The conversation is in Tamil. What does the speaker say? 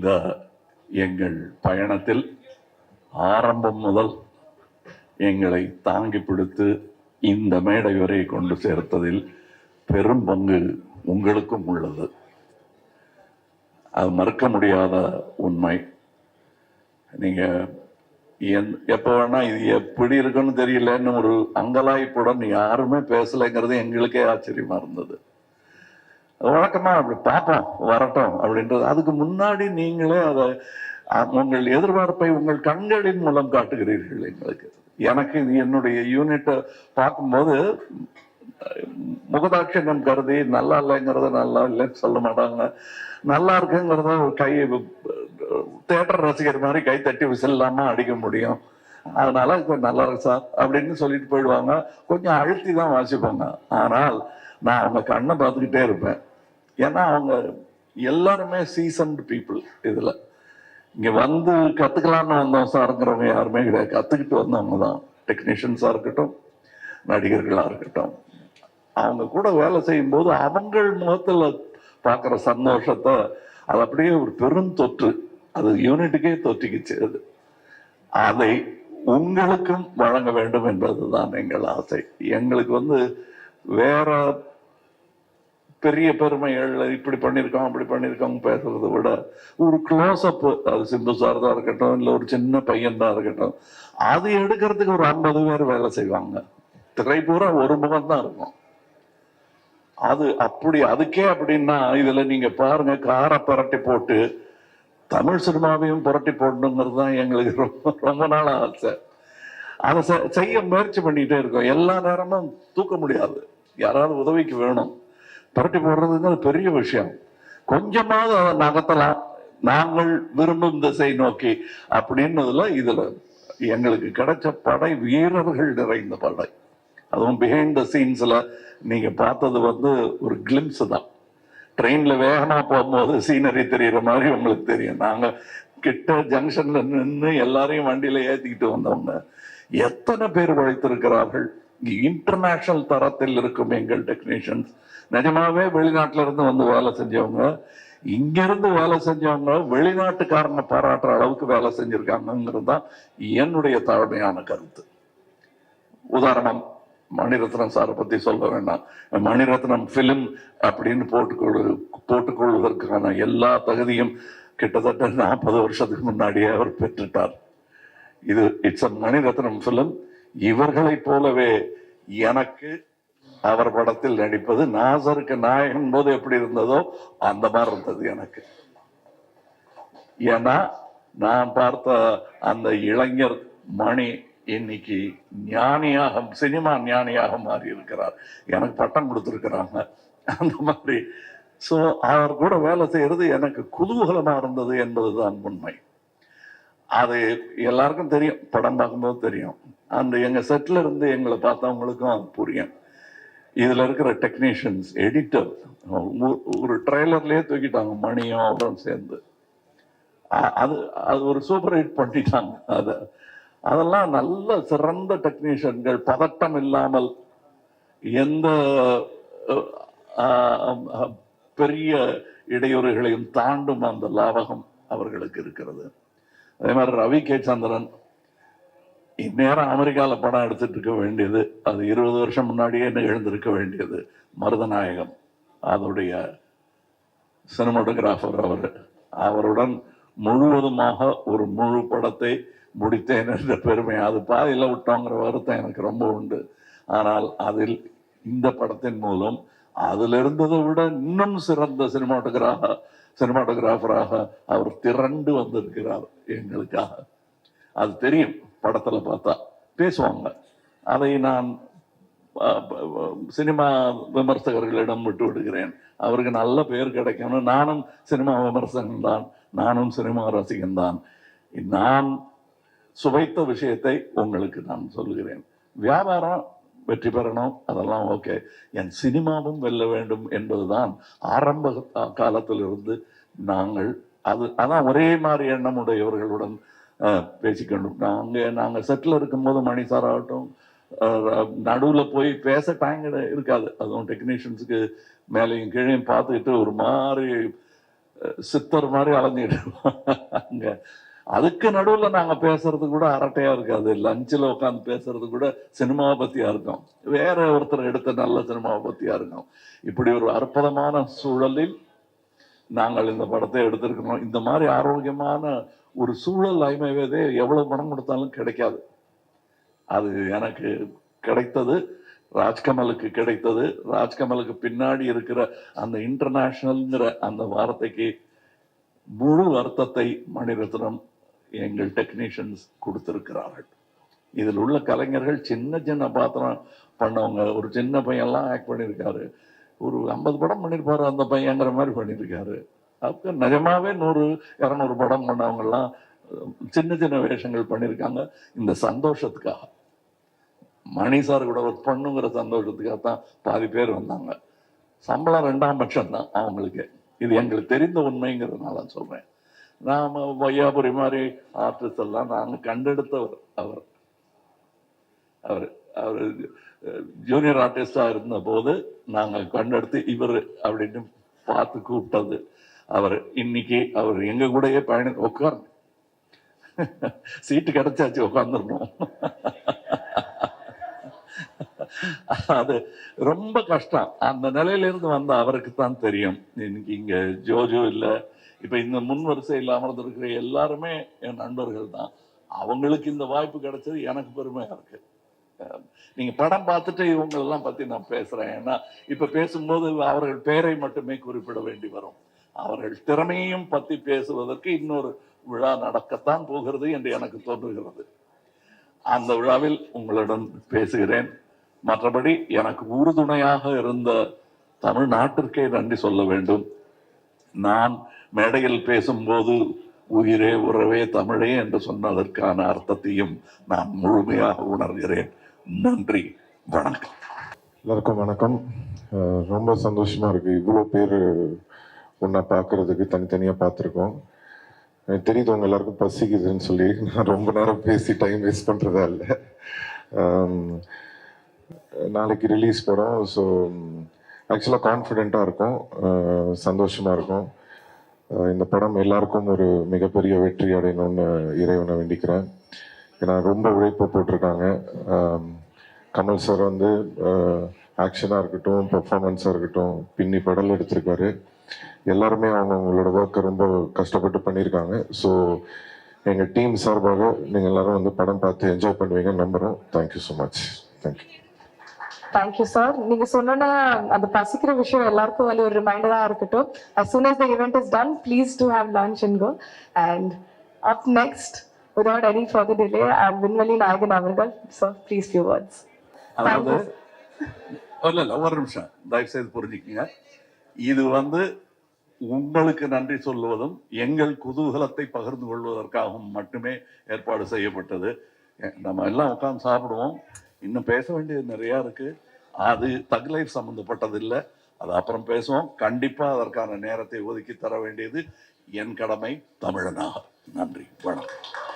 இந்த எங்கள் பயணத்தில் ஆரம்பம் முதல் எங்களை தாங்கி பிடித்து இந்த மேடை வரை கொண்டு சேர்த்ததில் பெரும் பங்கு உங்களுக்கும் உள்ளது. அது மறுக்க முடியாத உண்மை. நீங்க எப்ப வேணா இது எப்படி இருக்குன்னு தெரியலன்னு ஒரு அங்கலாய்ப்புடன் யாருமே பேசலைங்கிறது எங்களுக்கே ஆச்சரியமா இருந்தது. வழக்கமா அப்படி பார்ப்போம் வரட்டும் அப்படின்றது. அதுக்கு முன்னாடி நீங்களே அதை உங்கள் எதிர்பார்ப்பை உங்கள் கண்களின் மூலம் காட்டுகிறீர்கள் எங்களுக்கு. எனக்கு இது என்னுடைய யூனிட்டை பார்க்கும்போது முகதாட்சண்யம் கருதி நல்லா இல்லைங்கிறத நல்லா இல்லைன்னு சொல்ல மாட்டாங்க, நல்லா இருக்குங்கிறத ஒரு கை தியேட்டர் ரசிகர் மாதிரி கை தட்டி விசில்லாம அடிக்க முடியும். அதனால நல்லா இருக்கு சார் அப்படின்னு சொல்லிட்டு போயிடுவாங்க. கொஞ்சம் அழுத்தி தான் வாசிப்பாங்க. ஆனால் நான் அவங்க கண்ணை பார்த்துக்கிட்டே இருப்பேன். ஏன்னா அவங்க எல்லாருமே சீசன்டு பீப்புள். இதுல இங்க வந்து கத்துக்கலாம்னு வந்தோம் சாருங்கிறவங்க யாருமே கிடையாது. கத்துக்கிட்டு வந்தவங்க தான். டெக்னீஷியன்ஸா இருக்கட்டும், நடிகர்களா இருக்கட்டும், அவங்க கூட வேலை செய்யும் போது அவங்கள் முகத்துல பார்க்குற சந்தோஷத்தை அது அப்படியே ஒரு பெரும் தொற்று. அது யூனிட்டுக்கே தொற்றிக்குச்சு. அதை உங்களுக்கும் வழங்க வேண்டும் என்பதுதான் எங்கள் ஆசை. எங்களுக்கு வேற பெரிய பெருமைகள் இப்படி பண்ணியிருக்கோம் அப்படி பண்ணியிருக்கோம் பேசுறதை விட ஒரு க்ளோஸ் அப், அது சிம்பு சார் தான் இருக்கட்டும், இல்லை ஒரு சின்ன பையன் தான் இருக்கட்டும், அது எடுக்கிறதுக்கு ஒரு 50 பேர் வேலை செய்வாங்க. திரை பூரா ஒரு முகம் தான் இருக்கும். அது அப்படி அதுக்கே அப்படின்னா இதுல நீங்க பாருங்க, காரை புரட்டி போட்டு தமிழ் சினிமாவையும் புரட்டி போடணுங்கிறது தான் எங்களுக்கு ரொம்ப ரொம்ப நாள் ஆசை. அதை செய்ய முயற்சி பண்ணிட்டே இருக்கோம். எல்லா நேரமும் தூக்க முடியாது, யாராவது உதவிக்கு வேணும். புரட்டி போடுறதுங்கிறது பெரிய விஷயம். கொஞ்சமாவது அதை நகர்த்தலாம் நாங்கள் விரும்பும் திசை நோக்கி அப்படின்னதுல இதுல எங்களுக்கு கிடைச்ச படை வீரர்கள் நிறைந்த படை. அதுவும் பிஹைண்ட் த சீன்ஸ்ல நீங்க பார்த்தது ஒரு கிளிம்ஸ் தான். ட்ரெயின்ல வேகமா போகும்போது சீனரி தெரியுற மாதிரி உங்களுக்கு தெரியும். நாங்க கிட்ட ஜங்ஷன்ல நின்று எல்லாரையும் வண்டியில ஏத்திக்கிட்டு வந்தவங்க எத்தனை பேர் உழைத்திருக்கிறார்கள். இன்டர்நேஷனல் தரத்தில் இருக்கும் எங்கள் டெக்னீஷியன்ஸ். நிஜமாவே வெளிநாட்டுல இருந்து வேலை செஞ்சவங்க, இங்க இருந்து வேலை செஞ்சவங்க வெளிநாட்டுக்காரங்க பாராட்டுற அளவுக்கு வேலை செஞ்சிருக்காங்கிறது தான் என்னுடைய தாழ்மையான கருத்து. உதாரணம், மணிரத்னம் சாரை பத்தி சொல்ல வேண்டாம். மணிரத்னம் பிலிம் அப்படின்னு போட்டுக்கொள்வதற்கான எல்லா தகுதியும் கிட்டத்தட்ட 40 வருஷத்துக்கு முன்னாடியே அவர் பெற்றுட்டார். இது இட்ஸ் அ மணிரத்னம் பிலிம். இவர்களைப் போலவே எனக்கு அவர் படத்தில் நடிப்பது, நாசருக்கு நாயகன் போது எப்படி இருந்ததோ அந்த மாதிரி இருந்தது எனக்கு. ஏன்னா நான் பார்த்த அந்த இளைஞர் மணி இன்னைக்கு ஞானியாக, சினிமா ஞானியாக மாறி இருக்கிறார். எனக்கு பட்டம் கொடுத்துருக்கிறாங்க அந்த மாதிரி. ஸோ அவர் கூட வேலை செய்யறது எனக்கு குதூகலமா இருந்தது என்பதுதான் உண்மை. அது எல்லாருக்கும் தெரியும், படம் பார்க்கும்போது தெரியும். அந்த எங்க செட்ல இருந்து எங்களை பார்த்தவங்களுக்கும் அது புரியும். இதுல இருக்கிற டெக்னீஷியன்ஸ், எடிட்டர் ஒரு ட்ரெய்லர்லயே தூக்கிட்டாங்க மணியும் அவரும் சேர்ந்து. அது அது ஒரு சூப்பர் ஹிட் பண்ணிட்டாங்க. அதெல்லாம் நல்ல சிறந்த டெக்னீஷியன்கள், பதட்டம் இல்லாமல் எந்த பெரிய இடையூறுகளையும் தாண்டும் அந்த லாவகம் அவர்களுக்கு இருக்கிறது. அதே மாதிரி ரவி கே சந்திரன் இந்நேரம் அமெரிக்காவில் படம் எடுத்துட்டு இருக்க வேண்டியது, அது 20 வருஷம் முன்னாடியே எழுந்திருக்க வேண்டியது. மருதநாயகம் அதோடைய சினிமாட்டோகிராஃபர் அவருடன் முழுவதுமாக ஒரு முழு படத்தை முடித்தேன் என்ற பெருமை. அது பாதியில் விட்டோங்கிற வருத்தம் எனக்கு ரொம்ப உண்டு. ஆனால் அதில் இந்த படத்தின் மூலம் அதில் இருந்ததை விட இன்னும் சிறந்த சினிமாட்டோகிராஃபராக அவர் திரண்டு வந்திருக்கிறார் எங்களுக்காக. அது தெரியும், படத்துல பார்த்தா பேசுவாங்க. அதை நான் சினிமா விமர்சகர்களிடம் விட்டு விடுகிறேன். அவருக்கு நல்ல பெயர் கிடைக்கணும். நானும் சினிமா விமர்சகன் தான், நானும் சினிமா ரசிகன் தான். நான் சுவைத்த விஷயத்தை உங்களுக்கு நான் சொல்லுகிறேன். வியாபாரம் வெற்றி பெறணும், அதெல்லாம் ஓகே. என் சினிமாவும் வெல்ல வேண்டும் என்பதுதான் ஆரம்ப காலத்திலிருந்து நாங்கள் அதான் ஒரே மாதிரி எண்ணம் உடையவர்களுடன் பேசிக்கணும். நாங்கள் செட்டில் இருக்கும்போது மணி சார் ஆகட்டும், நடுவில் போய் பேச டைம் இருக்காது. அதுவும் டெக்னீஷியன்ஸுக்கு மேலேயும் கீழையும் பார்த்துக்கிட்டு ஒரு மாதிரி சித்தர் மாதிரி அலைஞ்சிட்டு அங்க. அதுக்கு நடுவுல நாங்க பேசுறது கூட அரட்டையா இருக்காது. லஞ்சில் உட்காந்து பேசுறது கூட சினிமாவை பத்தியா இருக்கும், வேற ஒருத்தர் எடுத்த நல்ல சினிமாவை பத்தியா இருக்கும். இப்படி ஒரு அற்புதமான சூழலில் நாங்கள் இந்த படத்தை எடுத்திருக்கிறோம். இந்த மாதிரி ஆரோக்கியமான ஒரு சூழல் ஐமையதே எவ்வளவு பணம் கொடுத்தாலும் கிடைக்காது. அது எனக்கு கிடைத்தது, ராஜ்கமலுக்கு கிடைத்தது. ராஜ்கமலுக்கு பின்னாடி இருக்கிற அந்த இன்டர்நேஷனல்ங்கிற அந்த வார்த்தைக்கு முழு அர்த்தத்தை மணிரத்னம் எங்கள் டெக்னீஷியன்ஸ் கொடுத்திருக்கிறார்கள். இதில் உள்ள கலைஞர்கள் சின்ன சின்ன பாத்திரம் பண்ணவங்க. ஒரு சின்ன பையன்லாம் ஆக்ட் பண்ணியிருக்காரு, ஒரு 50 படம் பண்ணியிருப்பாரு அந்த பையங்கிற மாதிரி பண்ணியிருக்காரு. அப்போ நிஜமாவே 100-200 படம் பண்ணவங்கெல்லாம் சின்ன சின்ன வேஷங்கள் பண்ணியிருக்காங்க. இந்த சந்தோஷத்துக்காக, மணி சார் கூட ஒர்க் பண்ணுங்கிற சந்தோஷத்துக்காக தான் பாதி பேர் வந்தாங்க. சம்பளம் 2ஆம் பட்சம் தான் அவங்களுக்கு. இது எங்களுக்கு தெரிந்த உண்மைங்கிறதுனால சொல்றேன். நாம வையாபுரி மாதிரி ஆர்டிஸ்ட் எல்லாம் நாங்கள் கண்டெடுத்தவர். அவர் அவர் அவர் ஜூனியர் ஆர்டிஸ்டா இருந்த போது நாங்கள் கண்டெடுத்து இவர் அப்படின்னு பார்த்து கூப்பிட்டது அவர். இன்னைக்கு அவர் எங்க கூடயே உட்கார் சீட்டு கிடைச்சாச்சு, உட்காந்துடணும். அது ரொம்ப கஷ்டம். அந்த நிலையில இருந்து வந்த அவருக்கு தான் தெரியும். இன்னைக்கு இங்க ஜோஜோ இல்லை, இப்ப இந்த முன் வரிசையில் அமர்ந்திருக்கிற எல்லாருமே என் நண்பர்கள் தான். அவங்களுக்கு இந்த வாய்ப்பு கிடைச்சது எனக்கு பெருமையா இருக்கு. நீங்க படம் பார்த்துட்டு இவங்களெல்லாம் பத்தி நான் பேசுறேன். ஏன்னா இப்ப பேசும்போது அவர்கள் பெயரை மட்டுமே குறிப்பிட வேண்டி வரும். அவர்கள் திறமையும் பத்தி பேசுவதற்கு இன்னொரு விழா நடக்கத்தான் போகிறது என்று எனக்கு தோன்றுகிறது. அந்த விழாவில் உங்களுடன் பேசுகிறேன். மற்றபடி எனக்கு உறுதுணையாக இருந்த தமிழ்நாட்டிற்கே நன்றி சொல்ல வேண்டும். நான் மேடையில் பேசும்போது உயிரே உறவே தமிழே என்று சொன்னதற்கான அர்த்தத்தையும் நான் முழுமையாக உணர்கிறேன். நன்றி, வணக்கம். எல்லாருக்கும் வணக்கம். ரொம்ப சந்தோஷமா இருக்கு, இவ்வளோ பேர் ஒன்றா பார்க்கறதுக்கு. தனித்தனியாக பார்த்துருக்கோம். எனக்கு தெரியுது உங்க எல்லாருக்கும் பசிக்குதுன்னு சொல்லி நான் ரொம்ப நேரம் பேசி டைம் வேஸ்ட் பண்ணுறதா இல்லை. நாளைக்கு ரிலீஸ் படம். ஸோ ஆக்சுவலாக கான்ஃபிடெண்ட்டாக இருக்கும், சந்தோஷமாக இருக்கும். இந்த படம் எல்லாருக்கும் ஒரு மிகப்பெரிய வெற்றி அடையணும்னு இறைவனை வேண்டிக்கிறேன். ஏன்னா ரொம்ப உழைப்பு போட்டிருக்காங்க. கமல் சார் வந்து ஆக்ஷனாக இருக்கட்டும், பெர்ஃபார்மன்ஸாக இருக்கட்டும், பின்னி படல் எடுத்திருக்காரு. எல்லாருமே அவங்களோட ஒர்க்கை ரொம்ப கஷ்டப்பட்டு பண்ணியிருக்காங்க. ஸோ எங்கள் டீம் சார்பாக நீங்கள் எல்லாரும் வந்து படம் பார்த்து என்ஜாய் பண்ணுவீங்கன்னு நம்புகிறோம். Thank you so much. Thank you. Thank you sir. நீங்க சொன்ன அந்த பசிக்கிற விஷயம் எல்லாருக்கும் வந்து ஒரு ரிமைண்டரா இருக்கட்டும். as soon as the event is done, please do have lunch and go. And up next, without any further delay, and Vinvali Nayagan அவர்கள். So please few words. அதாவது இல்ல ஒரு நிமிஷம் தயவு செய்து புரிஞ்சுக்கங்க. இது வந்து உங்களுக்கு நன்றி சொல்லுவதும் எங்கள் குதூகலத்தை பகிர்ந்து கொள்வதற்காகவும் மட்டுமே ஏற்பாடு செய்யப்பட்டது. நம்ம எல்லாம் உட்காந்து சாப்பிடுவோம். இன்னும் பேச வேண்டியது நிறையா இருக்கு. அது தக் லைஃப் சம்பந்தப்பட்டது இல்லை, அது அப்புறம் பேசுவோம். கண்டிப்பா அதற்கான நேரத்தை ஒதுக்கி தர வேண்டியது என் கடமை தமிழனாக. நன்றி, வணக்கம்.